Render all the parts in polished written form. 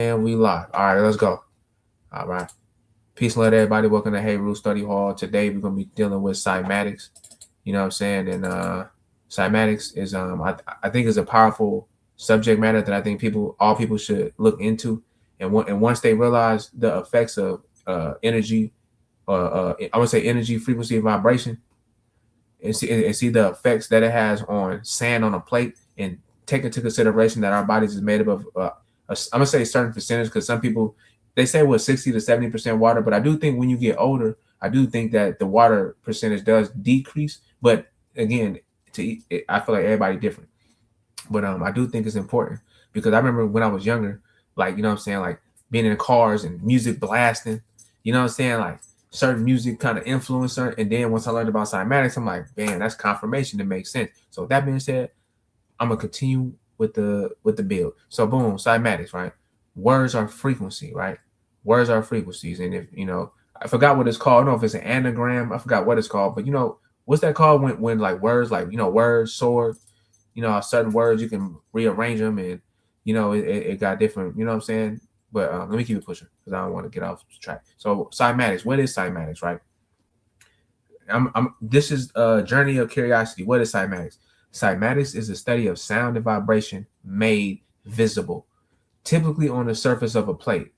And we live. All right, let's go. All right. Peace and love to everybody. Welcome to Hey Rule Study Hall. Today we're gonna be dealing with cymatics. You know what I'm saying? And cymatics is I think is a powerful subject matter that I think all people should look into. And once they realize the effects of energy, I would say energy, frequency, and vibration, and see the effects that it has on sand on a plate, and take into consideration that our bodies is made up of I'm gonna say a certain percentage, because some people they say 60 to 70% water, but I do think when you get older, I do think that the water percentage does decrease. But again, I feel like everybody different. But I do think it's important, because I remember when I was younger, like, you know what I'm saying, like being in cars and music blasting, you know what I'm saying, like certain music kind of influencer. And then once I learned about cymatics, I'm like, man, that's confirmation that makes sense. So with that being said, I'm gonna continue with the build. So boom, cymatics, right? Words are frequency, right? Words are frequencies. And if I forgot what it's called. I don't know if it's an anagram. I forgot what it's called, but what's that called when like words, like words, sword, certain words you can rearrange them, and it got different, you know what I'm saying? But let me keep it pushing, because I don't want to get off track. So cymatics, what is cymatics, right? This is a journey of curiosity. What is cymatics? Cymatics is a study of sound and vibration made visible, typically on the surface of a plate,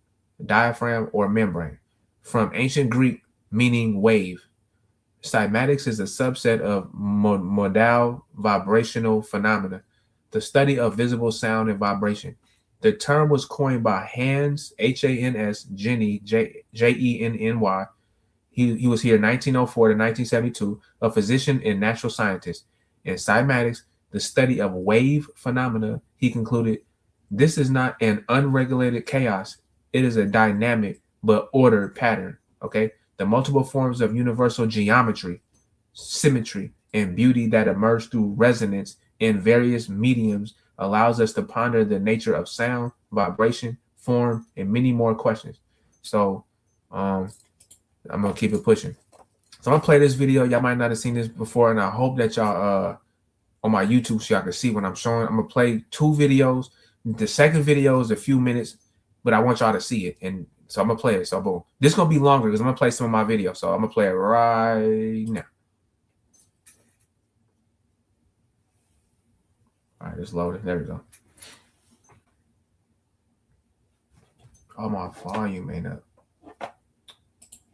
diaphragm, or membrane. From ancient Greek, meaning wave. Cymatics is a subset of modal vibrational phenomena, the study of visible sound and vibration. The term was coined by Hans, Hans, Jenny, Jenny. He was here 1904 to 1972, a physician and natural scientist. In cymatics, the study of wave phenomena, he concluded, this is not an unregulated chaos. It is a dynamic but ordered pattern. Okay. The multiple forms of universal geometry, symmetry, and beauty that emerge through resonance in various mediums allows us to ponder the nature of sound, vibration, form, and many more questions. So I'm gonna keep it pushing. So I'm gonna play this video. Y'all might not have seen this before, and I hope that y'all on my YouTube so y'all can see what I'm showing. I'm gonna play two videos. The second video is a few minutes, but I want y'all to see it, and so I'm gonna play it. So boom, this is gonna be longer because I'm gonna play some of my videos. So I'm gonna play it right now. All right, it's loaded. There we go. Oh, my volume ain't up.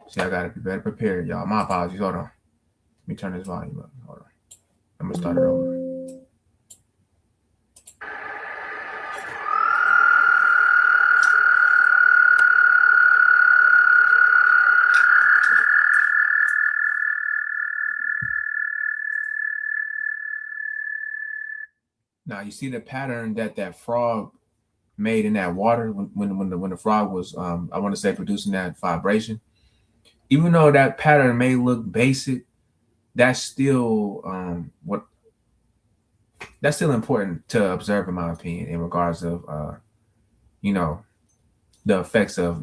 See, I gotta be better prepared, y'all. My apologies. Hold on. Let me turn this volume up. Hold on. I'm gonna start it over. Now you see the pattern that frog made in that water when the frog was I want to say producing that vibration. Even though that pattern may look basic, that's still that's still important to observe, in my opinion, in regards of the effects of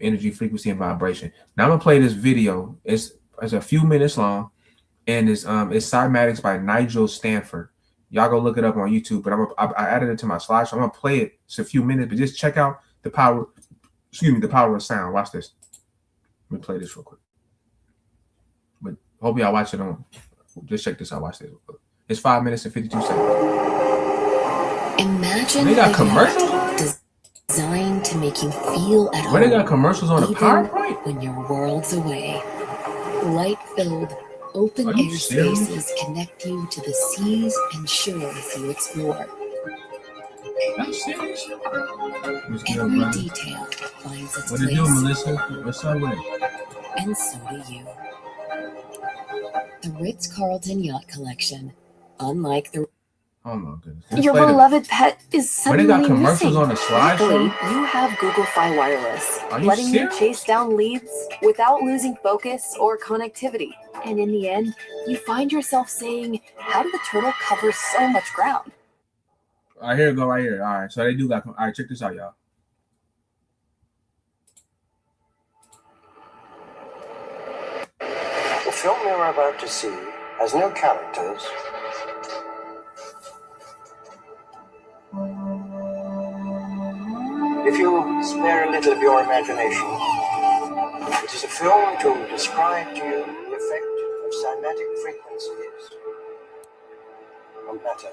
energy, frequency, and vibration. Now I'm gonna play this video. It's a few minutes long, and it's cymatics by Nigel Stanford. Y'all go look it up on YouTube, but I added it to my slide, so I'm gonna play it. It's a few minutes, but just check out the power. Excuse me, the power of sound. Watch this. Let me play this real quick. But hope y'all watch it on. Just check this out. Watch this. It's 5 minutes and 52 seconds. Imagine they got commercials designed to make you feel at home. Where they got commercials on the PowerPoint? When your world's away. Light-filled, open-air spaces connect you to the seas and shores you explore. That's serious? Every detail finds its place. What do you do, Melissa? What's up with it? And so do you. The Ritz-Carlton Yacht Collection, unlike the... Oh my goodness. Your beloved pet is suddenly missing. They got commercials missing. on the slideshow? You have Google Fi Wireless, letting serious? you chase down leads without losing focus or connectivity. And in the end, you find yourself saying, how did the turtle cover so much ground? All right, here we go right here. All right, so they do got... All right, check this out, y'all. The film you're about to see has no characters. If you to spare a little of your imagination. It is a film to describe to you the effect of cymatic frequencies on matter.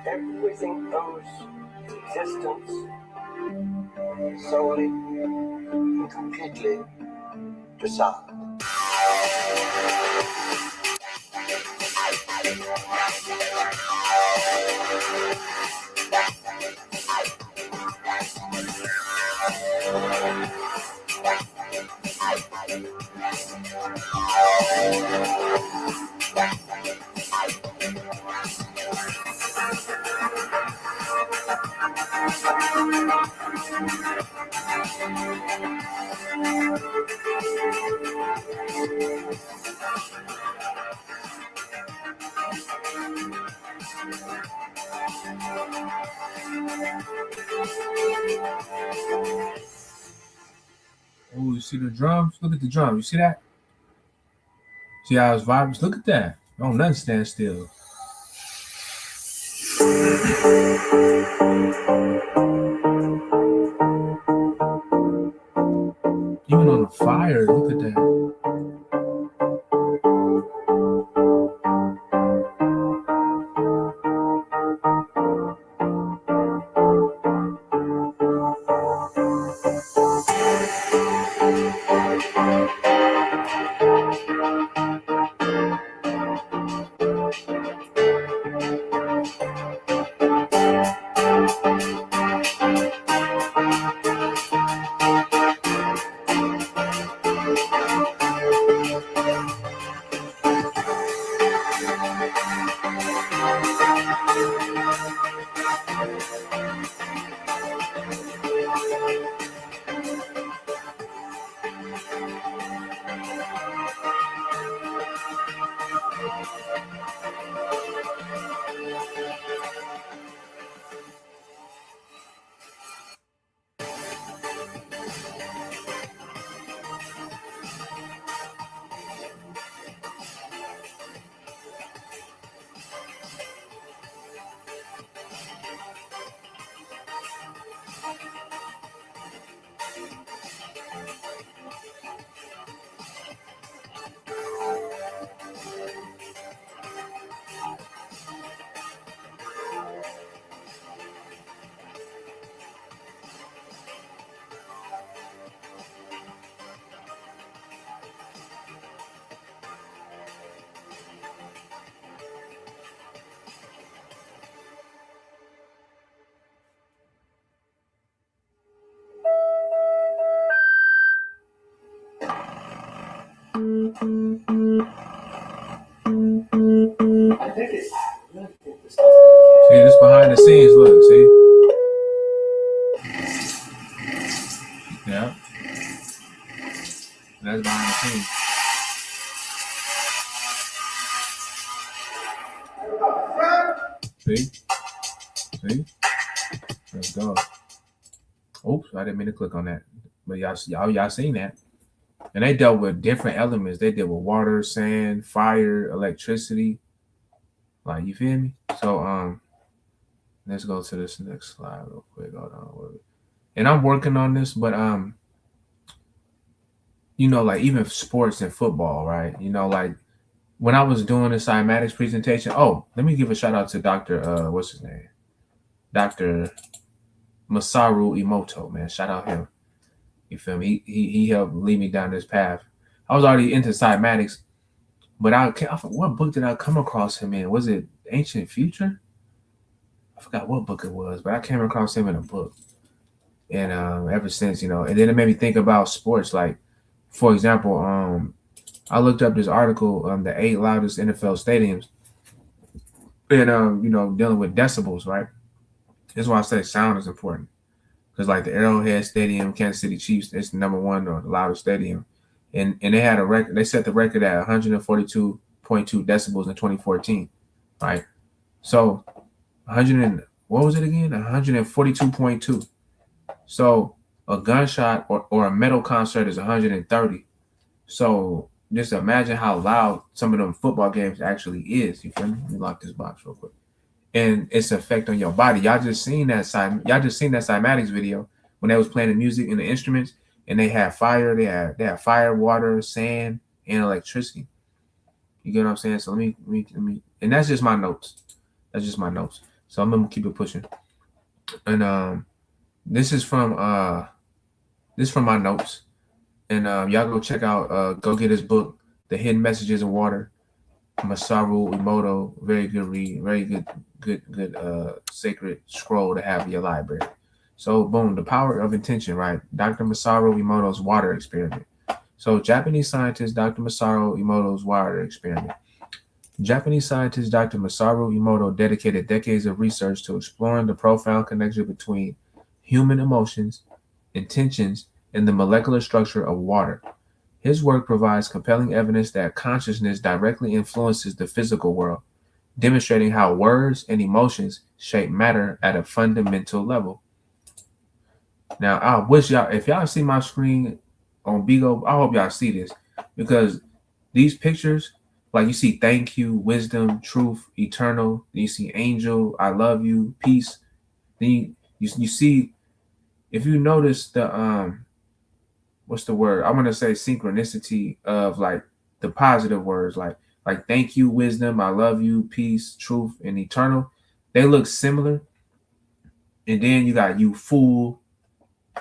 Everything owes existence solely and completely to sound. Oh, you see the drums? Look at the drums. You see that? See how it's vibrant? Look at that. Don't nothing stand still. Even on the fire, look at that. See this behind the scenes. Look, see. Yeah. That's behind the scenes. See? See? Let's go. Oops, I didn't mean to click on that. But y'all seen that. And they dealt with different elements. They dealt with water, sand, fire, electricity. Like, you feel me? So let's go to this next slide real quick. Hold on. And I'm working on this, but you know, like even sports and football, right? You know, like when I was doing the cymatics presentation, let me give a shout out to Dr. What's his name? Dr. Masaru Emoto, man. Shout out him. You feel me? He helped lead me down this path. I was already into cymatics, but what book did I come across him in? Was it Ancient Future? I forgot what book it was, but I came across him in a book. And ever since, you know, and then it made me think about sports. Like, for example, I looked up this article, the 8 loudest NFL stadiums, and you know, dealing with decibels, right? That's why I say sound is important. Because like the Arrowhead Stadium, Kansas City Chiefs, it's the number one or the loudest stadium. And they had a record, they set the record at 142.2 decibels in 2014. Right. So what was it again? 142.2. So a gunshot or a metal concert is 130. So just imagine how loud some of them football games actually is. You feel me? Let me lock this box real quick. And its effect on your body. Y'all just seen that cymatics video when they was playing the music and the instruments, and they had fire, they had fire, water, sand, and electricity. You get what I'm saying? So let me, and that's just my notes. That's just my notes. So I'm gonna keep it pushing. And this is from my notes. And y'all go check out, go get his book, The Hidden Messages in Water. Masaru Emoto, very good read, very good sacred scroll to have in your library. So boom, the power of intention, right? Dr. Masaru Emoto's water experiment. So Japanese scientist Dr. Masaru Emoto's water experiment. Japanese scientist Dr. Masaru Emoto dedicated decades of research to exploring the profound connection between human emotions, intentions, and the molecular structure of water. His work provides compelling evidence that consciousness directly influences the physical world, demonstrating how words and emotions shape matter at a fundamental level. Now, I wish y'all, if y'all see my screen on Bigo, I hope y'all see this, because these pictures, like you see thank you, wisdom, truth, eternal, then you see angel, I love you, peace. Then you see, if you notice the what's the word? I want to say synchronicity of like the positive words, like thank you, wisdom, I love you, peace, truth, and eternal. They look similar. And then you got you fool,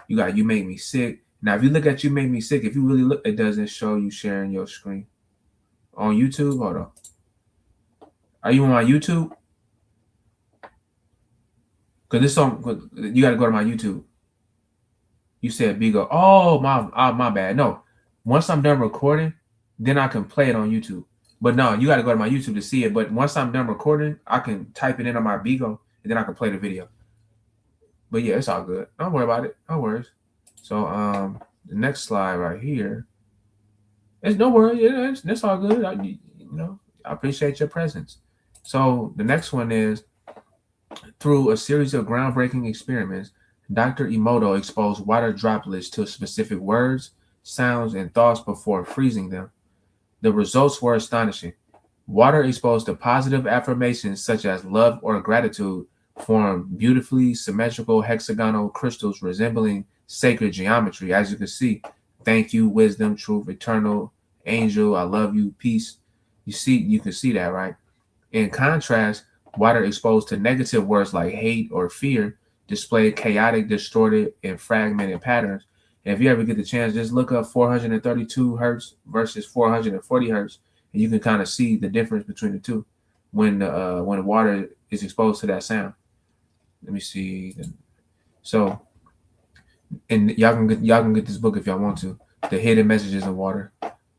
you got you made me sick. Now, if you look at you made me sick, if you really look, it doesn't show you sharing your screen. On YouTube, hold on. Are you on my YouTube? Because this song, you got to go to my YouTube. You said Bigo. Oh, my bad. No, once I'm done recording, then I can play it on YouTube. But no, you got to go to my YouTube to see it. But once I'm done recording, I can type it in on my Bigo, and then I can play the video. But yeah, it's all good. Don't worry about it. No worries. So the next slide right here. It's no worry. Yeah, it's all good. I appreciate your presence. So the next one is, through a series of groundbreaking experiments, Dr. Emoto exposed water droplets to specific words, sounds, and thoughts before freezing them. The results were astonishing. Water exposed to positive affirmations such as love or gratitude formed beautifully symmetrical hexagonal crystals resembling sacred geometry. As you can see, thank you, wisdom, truth, eternal, angel, I love you, peace. You can see that, right? In contrast, water exposed to negative words like hate or fear displayed chaotic, distorted, and fragmented patterns. And if you ever get the chance, just look up 432 hertz versus 440 hertz, and you can kind of see the difference between the two when water is exposed to that sound. Let me see. So, and y'all can get this book if y'all want to. The Hidden Messages in Water,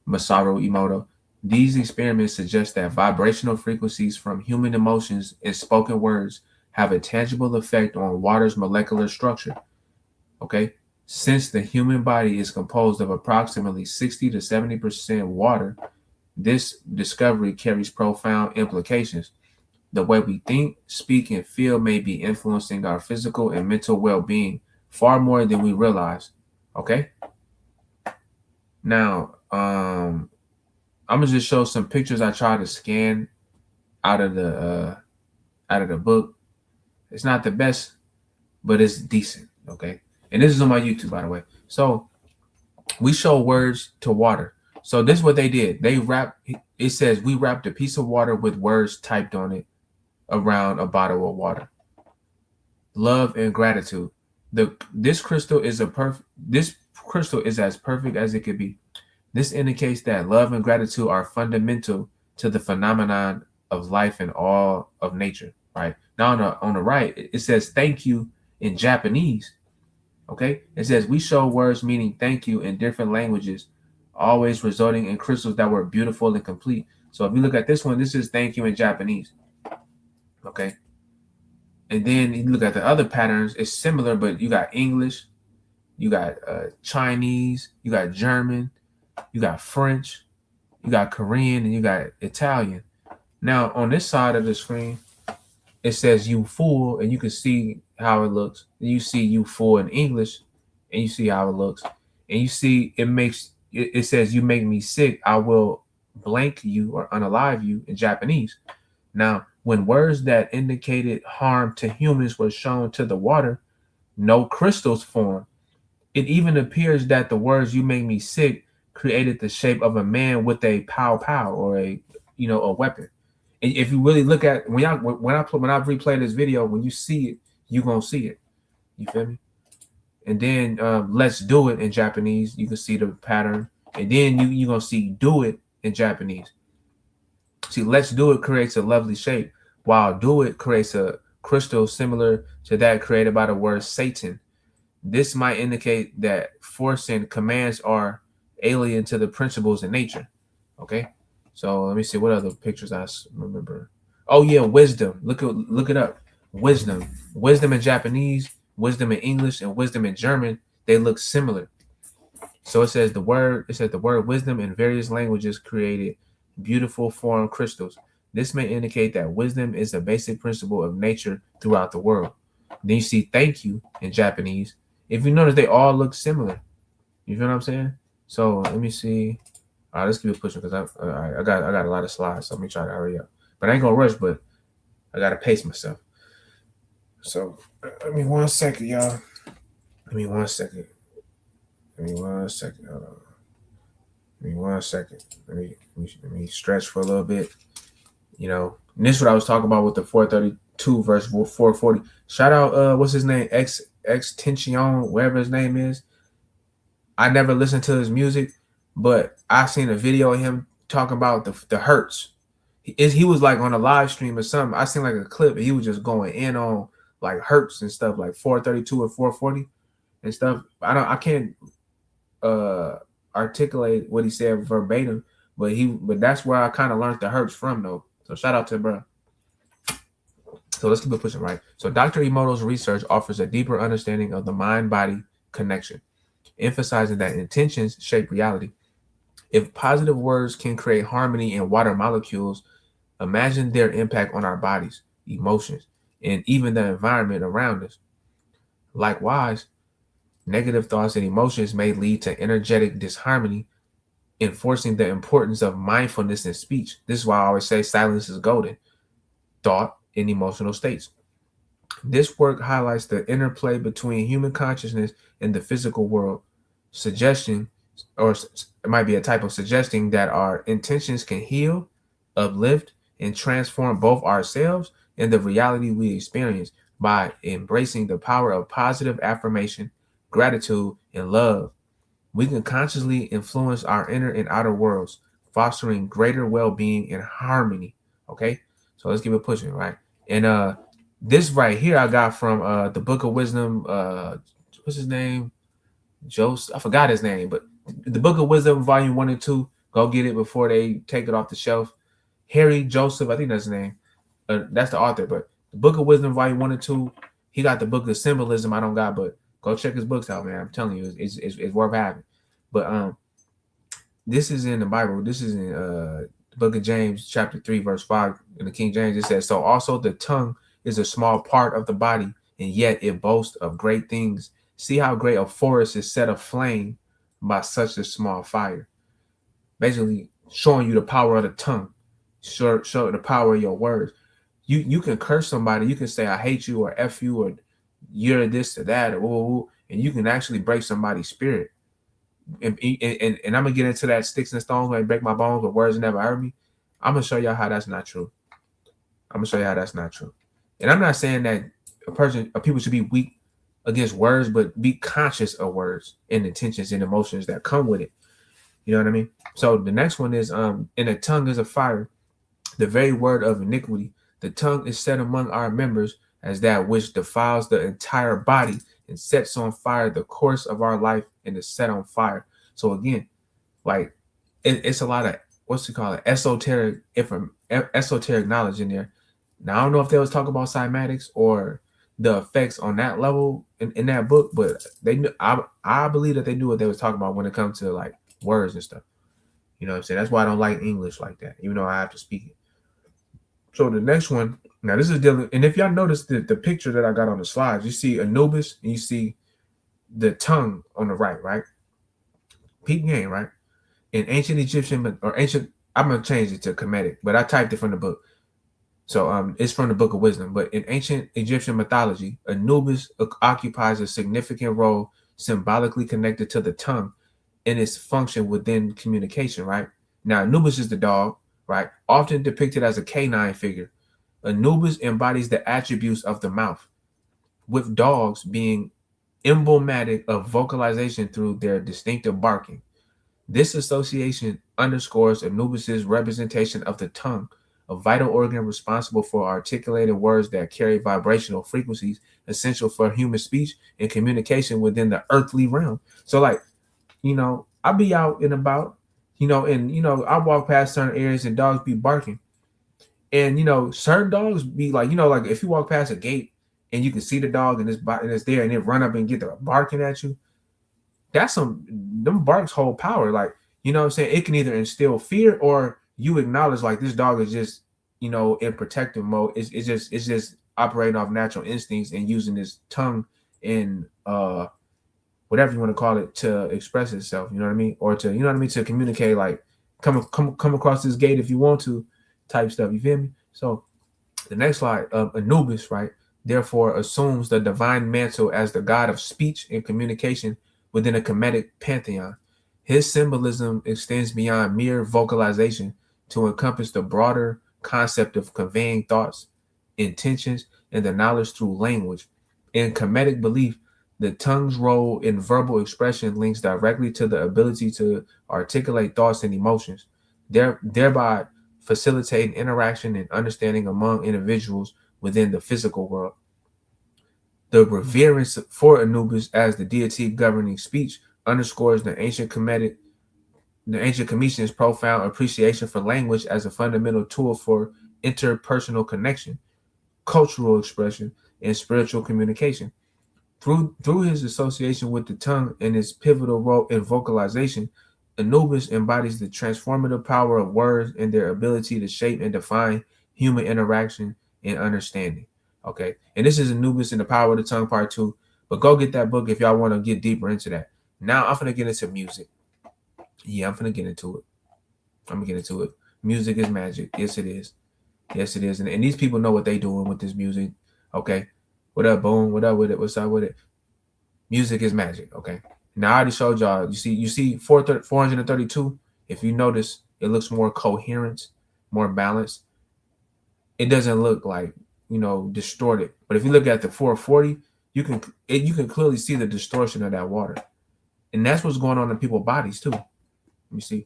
Masaru Emoto. These experiments suggest that vibrational frequencies from human emotions and spoken words have a tangible effect on water's molecular structure. Okay. Since the human body is composed of approximately 60 to 70% water, this discovery carries profound implications. The way we think, speak, and feel may be influencing our physical and mental well-being far more than we realize. Okay. Now, I'm gonna just show some pictures I tried to scan out of the book. It's not the best, but it's decent. Okay. And this is on my YouTube, by the way. So we show words to water. So this is what they did. It says we wrapped a piece of water with words typed on it around a bottle of water. Love and gratitude. This crystal is as perfect as it could be. This indicates that love and gratitude are fundamental to the phenomenon of life and all of nature. Right now, on the right, it says thank you in Japanese. Okay, it says we show words meaning thank you in different languages, always resulting in crystals that were beautiful and complete. So if you look at this one, this is thank you in Japanese. Okay, and then you look at the other patterns, it's similar, but you got English, you got Chinese, you got German, you got French, you got Korean, and you got Italian. Now on this side of the screen, it says you fool, and you can see how it looks. You see you fool in English, and you see how it looks. And you see it says you make me sick, I will blank you or unalive you in Japanese. Now, when words that indicated harm to humans were shown to the water, no crystals formed. It even appears that the words you make me sick created the shape of a man with a pow pow or a weapon. And if you really look at when I replay this video, when you see it, you're gonna see it. You feel me? And then let's do it in Japanese. You can see the pattern. And then you're gonna see do it in Japanese. See, let's do it creates a lovely shape, while do it creates a crystal similar to that created by the word Satan. This might indicate that force and commands are alien to the principles in nature. Okay. So let me see what other pictures I remember. Oh yeah, wisdom. Look it up. Wisdom in Japanese, wisdom in English, and wisdom in German. They look similar. So it says the word wisdom in various languages created beautiful form crystals. This may indicate that wisdom is a basic principle of nature throughout the world. Then you see thank you in Japanese. If you notice, they all look similar. You feel what I'm saying? So let me see. All right, let's keep it pushing because I got a lot of slides. So let me try to hurry up. But I ain't gonna rush, but I gotta pace myself. So let me 1 second, y'all. Let me 1 second. Hold on. Give me 1 second. Let me stretch for a little bit. And this is what I was talking about with the 432 verse 440. Shout out what's his name? X Tension, whatever his name is. I never listened to his music, but I seen a video of him talking about the hertz. He was like on a live stream or something. I seen like a clip and he was just going in on like hertz and stuff, like 432 and 440 and stuff. I can't articulate what he said verbatim, but that's where I kind of learned the hertz from though. So shout out to bro. So let's keep it pushing, right? So Dr. Emoto's research offers a deeper understanding of the mind-body connection, emphasizing that intentions shape reality. If positive words can create harmony in water molecules, imagine their impact on our bodies, emotions, and even the environment around us. Likewise, negative thoughts and emotions may lead to energetic disharmony, enforcing the importance of mindfulness in speech. This is why I always say silence is golden. Thought and emotional states. This work highlights the interplay between human consciousness and the physical world, suggesting, or it might be a type of suggesting, that our intentions can heal, uplift, and transform both ourselves and the reality we experience by embracing the power of positive affirmation, gratitude, and love. We can consciously influence our inner and outer worlds, fostering greater well-being and harmony. Okay, so let's keep it pushing, right? And this right here I got from the Book of Wisdom. What's his name? Joseph. I forgot his name, but the Book of Wisdom, Volume 1 and 2. Go get it before they take it off the shelf. Harry Joseph, I think that's his name. That's the author, but The Book of Wisdom, Volume 1 and 2. He got the Book of Symbolism. I don't got, but go check his books out, man. I'm telling you, it's worth having. But this is in the Bible. This is in the Book of James, chapter 3, verse 5. In the King James, it says, "So also the tongue is a small part of the body, and yet it boasts of great things. See how great a forest is set aflame by such a small fire." Basically, showing you the power of the tongue, show the power of your words. You can curse somebody, you can say I hate you or F you or you're this or that or and you can actually break somebody's spirit. And I'm gonna get into that sticks and stones might break my bones, but words never hurt me. I'm gonna show y'all how that's not true. I'm gonna show you how that's not true. And I'm not saying that people should be weak against words, but be conscious of words and intentions and emotions that come with it. You know what I mean? So the next one is and the tongue is a fire, the very word of iniquity. The tongue is set among our members as that which defiles the entire body and sets on fire the course of our life and is set on fire. So again, like it's a lot of what's it called, esoteric knowledge in there. Now I don't know if they was talking about cymatics or the effects on that level in that book, but they knew, I believe that they knew what they was talking about when it comes to like words and stuff. You know what I'm saying? That's why I don't like English like that, even though I have to speak it. So the next one, now this is dealing, and if y'all notice the picture that I got on the slides, you see Anubis and you see the tongue on the right? Peak game, right? In ancient Egyptian or ancient, I'm gonna change it to Cymatics, but I typed it from the book. So it's from the Book of Wisdom. But in ancient Egyptian mythology, Anubis occupies a significant role symbolically connected to the tongue in its function within communication, right? Now, Anubis is the dog, right? Often depicted as a canine figure. Anubis embodies the attributes of the mouth, with dogs being emblematic of vocalization through their distinctive barking. This association underscores Anubis's representation of the tongue, a vital organ responsible for articulating words that carry vibrational frequencies essential for human speech and communication within the earthly realm. So, like, you know, I'll be out and about, and I walk past certain areas and dogs be barking. And certain dogs be like, like if you walk past a gate and you can see the dog and it's there and it run up and get the barking at you, that's them barks hold power. Like, you know what I'm saying? It can either instill fear or you acknowledge like this dog is just, in protective mode. It's just operating off natural instincts and using his tongue and whatever you want to call it to express itself, you know what I mean? Or to, to communicate, like come across this gate if you want to type stuff, you feel me? So the next slide, Anubis, right, therefore assumes the divine mantle as the god of speech and communication within a Cymatics pantheon. His symbolism extends beyond mere vocalization to encompass the broader concept of conveying thoughts, intentions, and the knowledge through language. In Cymatics belief, the tongue's role in verbal expression links directly to the ability to articulate thoughts and emotions, thereby facilitating interaction and understanding among individuals within the physical world. The reverence for Anubis as the deity governing speech underscores the ancient Cometians' profound appreciation for language as a fundamental tool for interpersonal connection, cultural expression, and spiritual communication. Through his association with the tongue and its pivotal role in vocalization, Anubis embodies the transformative power of words and their ability to shape and define human interaction and understanding. Okay, and this is Anubis and the Power of the Tongue Part 2. But go get that book if y'all want to get deeper into that. Now I'm gonna get into music. Yeah, I'm gonna get into it. Music is magic. Yes, it is. Yes, it is. And these people know what they doing with this music. Okay. What up, Boom? What up with it? What's up with it? Music is magic. Okay. Now I already showed y'all. You see 432. If you notice, it looks more coherent, more balanced. It doesn't look like distorted. But if you look at the 440, you can clearly see the distortion of that water, and that's what's going on in people's bodies too. You see.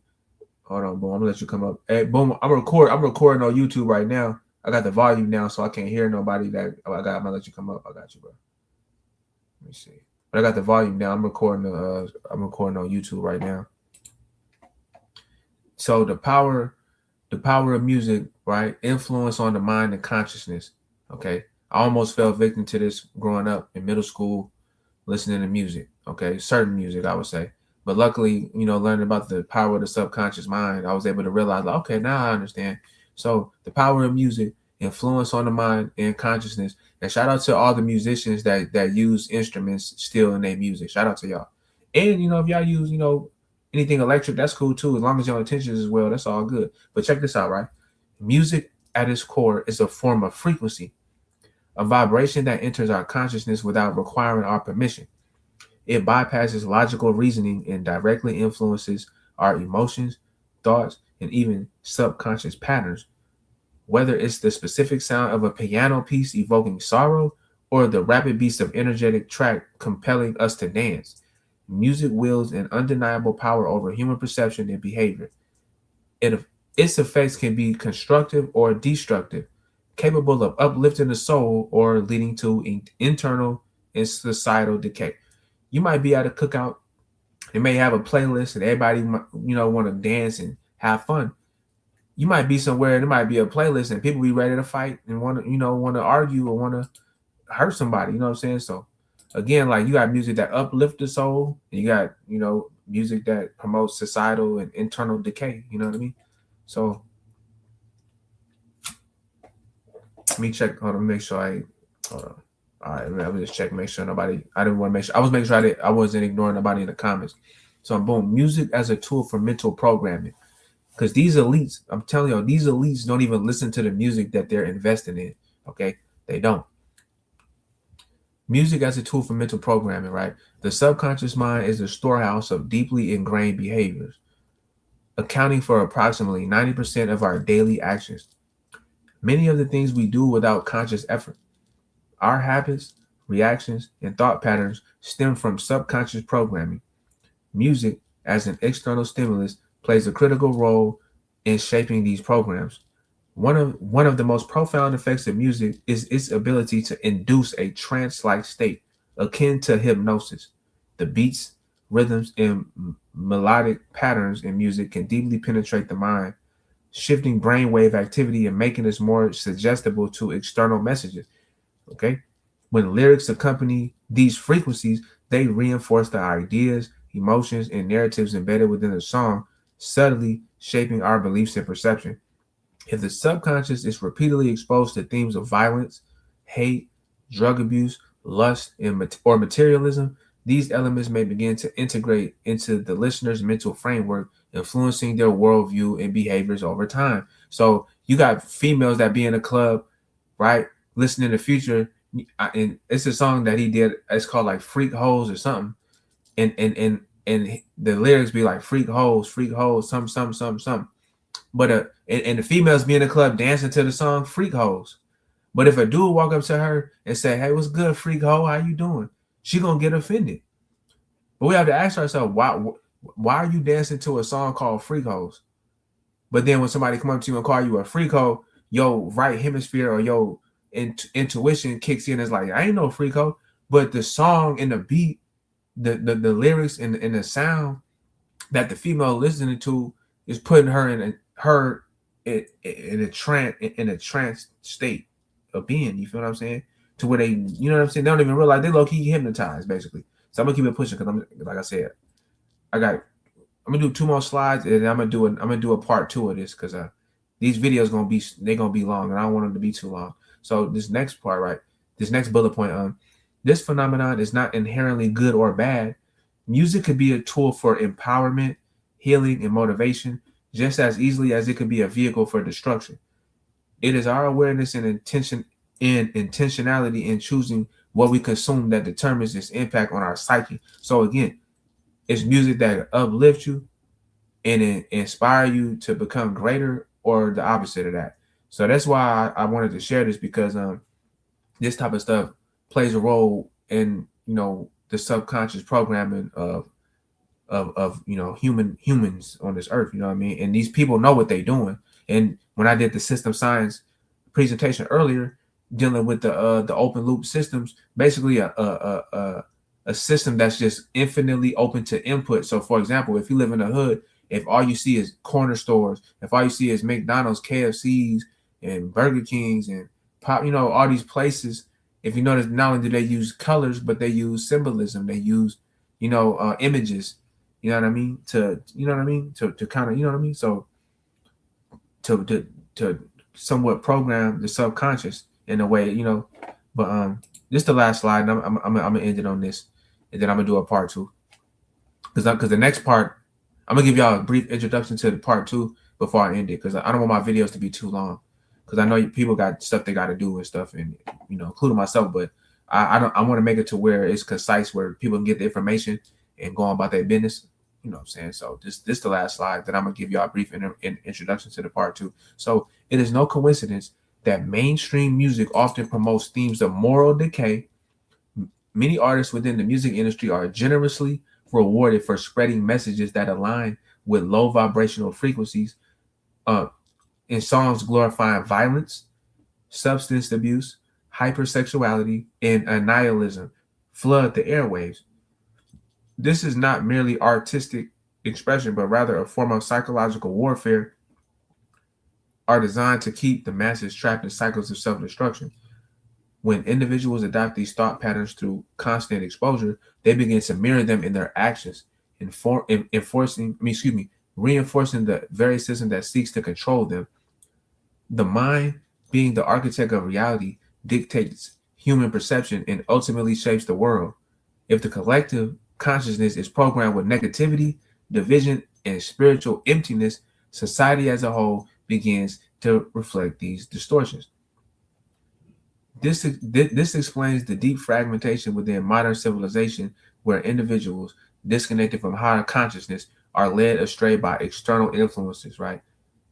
Hold on, Boom. I'm gonna let you come up. Hey, Boom. I'm recording on YouTube right now. I got the volume down, so I can't hear nobody. I'm gonna let you come up. I got you, bro. Let me see. But I got the volume down. I'm recording on YouTube right now. So the power of music, right? Influence on the mind and consciousness. Okay. I almost fell victim to this growing up in middle school, listening to music. Okay, certain music, I would say. But luckily, learning about the power of the subconscious mind, I was able to realize, like, okay, now I understand. So the power of music, influence on the mind and consciousness. And shout out to all the musicians that use instruments still in their music. Shout out to y'all. And if y'all use, anything electric, that's cool too. As long as your intentions is well, that's all good. But check this out, right? Music at its core is a form of frequency, a vibration that enters our consciousness without requiring our permission. It bypasses logical reasoning and directly influences our emotions, thoughts, and even subconscious patterns. Whether it's the specific sound of a piano piece evoking sorrow or the rapid beats of energetic track compelling us to dance, music wields an undeniable power over human perception and behavior. It, its effects can be constructive or destructive, capable of uplifting the soul or leading to internal and societal decay. You might be at a cookout. They may have a playlist and everybody, want to dance and have fun. You might be somewhere and there might be a playlist and people be ready to fight and want to argue or want to hurt somebody. You know what I'm saying? So again, like you got music that uplifts the soul, and you got music that promotes societal and internal decay. You know what I mean? So let me check. Hold on, make sure I. Hold on. All right, I'm just check, make sure nobody. I didn't want to make sure. I was making sure I wasn't ignoring nobody in the comments. So boom, music as a tool for mental programming. Because these elites, I'm telling you, these elites don't even listen to the music that they're investing in. Okay, they don't. Music as a tool for mental programming, right? The subconscious mind is the storehouse of deeply ingrained behaviors, accounting for approximately 90% of our daily actions. Many of the things we do without conscious effort. Our habits, reactions, and thought patterns stem from subconscious programming. Music, as an external stimulus, plays a critical role in shaping these programs. One of the most profound effects of music is its ability to induce a trance-like state, akin to hypnosis. The beats, rhythms, and melodic patterns in music can deeply penetrate the mind, shifting brainwave activity and making us more suggestible to external messages. Okay? When lyrics accompany these frequencies, they reinforce the ideas, emotions, and narratives embedded within the song, subtly shaping our beliefs and perception. If the subconscious is repeatedly exposed to themes of violence, hate, drug abuse, lust, or materialism, these elements may begin to integrate into the listener's mental framework, influencing their worldview and behaviors over time. So you got females that be in a club, right? Listening to Future, and it's a song that he did. It's called like "Freak Hoes" or something, and the lyrics be like "freak hoes, some." But and the females be in the club dancing to the song "Freak Hoes." But if a dude walk up to her and say, "Hey, what's good, freak hoe? How you doing?" She gonna get offended. But we have to ask ourselves, why are you dancing to a song called "Freak Hoes"? But then when somebody come up to you and call you a freak hoe, your right hemisphere or your intuition kicks in. It's like, I ain't no freak hoe. But the song and the beat, the lyrics and the sound that the female listening to is putting her in a trance state of being. You feel what I'm saying? To where they, you know what I'm saying? They don't even realize they low key hypnotized, basically. So I'm gonna keep it pushing because I'm, like I said, I'm gonna do 2 more slides and I'm gonna do a part 2 of this because these videos gonna be long and I don't want them to be too long. So this next part, right? This next bullet point, this phenomenon is not inherently good or bad. Music could be a tool for empowerment, healing, and motivation, just as easily as it could be a vehicle for destruction. It is our awareness and intentionality in choosing what we consume that determines its impact on our psyche. So again, it's music that uplifts you and inspire you to become greater, or the opposite of that. So that's why I wanted to share this, because this type of stuff plays a role in the subconscious programming of humans on this earth. You know what I mean? And these people know what they're doing. And when I did the system science presentation earlier, dealing with the open loop systems, basically a system that's just infinitely open to input. So for example, if you live in a hood, if all you see is corner stores, if all you see is McDonald's, KFC's, and Burger King's, and pop, all these places. If you notice, not only do they use colors, but they use symbolism. They use, images. You know what I mean? To kind of, you know what I mean? So to somewhat program the subconscious in a way, But this is the last slide, and I'm gonna end it on this, and then I'm gonna do a part two. Because the next part, I'm gonna give y'all a brief introduction to the part two before I end it, because I don't want my videos to be too long, because I know people got stuff they got to do and stuff, and including myself. But I want to make it to where it's concise, where people can get the information and go on about their business. You know what I'm saying? So this the last slide. Then I'm gonna give y'all a brief introduction to the part two. So it is no coincidence that mainstream music often promotes themes of moral decay. Many artists within the music industry are generously rewarded for spreading messages that align with low vibrational frequencies, in songs glorifying violence, substance abuse, hypersexuality, and nihilism flood the airwaves. This is not merely artistic expression, but rather a form of psychological warfare are designed to keep the masses trapped in cycles of self-destruction. When individuals adopt these thought patterns through constant exposure, they begin to mirror them in their actions, reinforcing the very system that seeks to control them. The mind, being the architect of reality, dictates human perception and ultimately shapes the world. If the collective consciousness is programmed with negativity, division, and spiritual emptiness, society as a whole begins to reflect these distortions. This explains the deep fragmentation within modern civilization, where individuals disconnected from higher consciousness are led astray by external influences, right?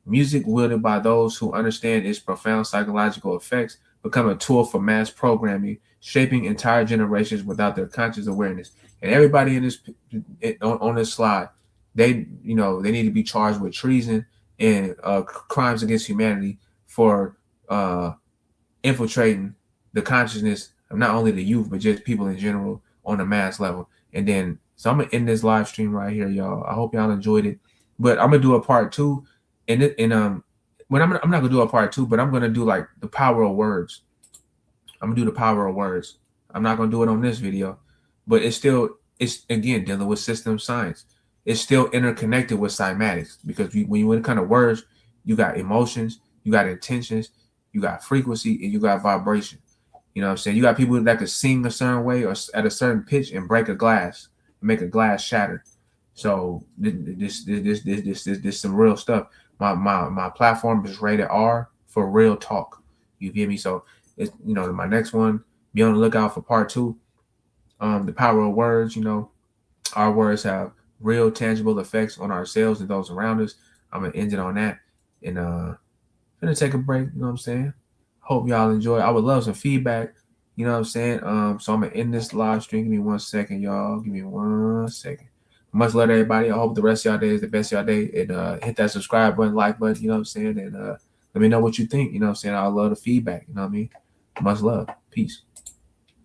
Music wielded by those who understand its profound psychological effects become a tool for mass programming, shaping entire generations without their conscious awareness. And everybody in this on this slide, they need to be charged with treason and crimes against humanity for infiltrating the consciousness of not only the youth, but just people in general on a mass level. And then, so I'm gonna end this live stream right here, y'all. I hope y'all enjoyed it. But I'm gonna do a part two, and when I'm not gonna do a part two, but I'm gonna do like the power of words. I'm gonna do the power of words. I'm not gonna do it on this video, but it's again dealing with system science. It's still interconnected with cymatics, because when you kind of words, you got emotions, you got intentions, you got frequency, and you got vibration. You know what I'm saying? You got people that could sing a certain way or at a certain pitch and break a glass, make a glass shatter. So this some real stuff. My platform is rated R for real talk. You get me? So it's my next one. Be on the lookout for part two. The power of words. Our words have real tangible effects on ourselves and those around us. I'm gonna end it on that, and gonna take a break. You know what I'm saying? Hope y'all enjoy. I would love some feedback. You know what I'm saying? So I'm gonna end this live stream. Give me 1 second, y'all. Give me 1 second. Much love to everybody. I hope the rest of y'all day is the best of y'all day. And hit that subscribe button, like button, you know what I'm saying? And let me know what you think. You know what I'm saying? I love the feedback. You know what I mean? Much love. Peace.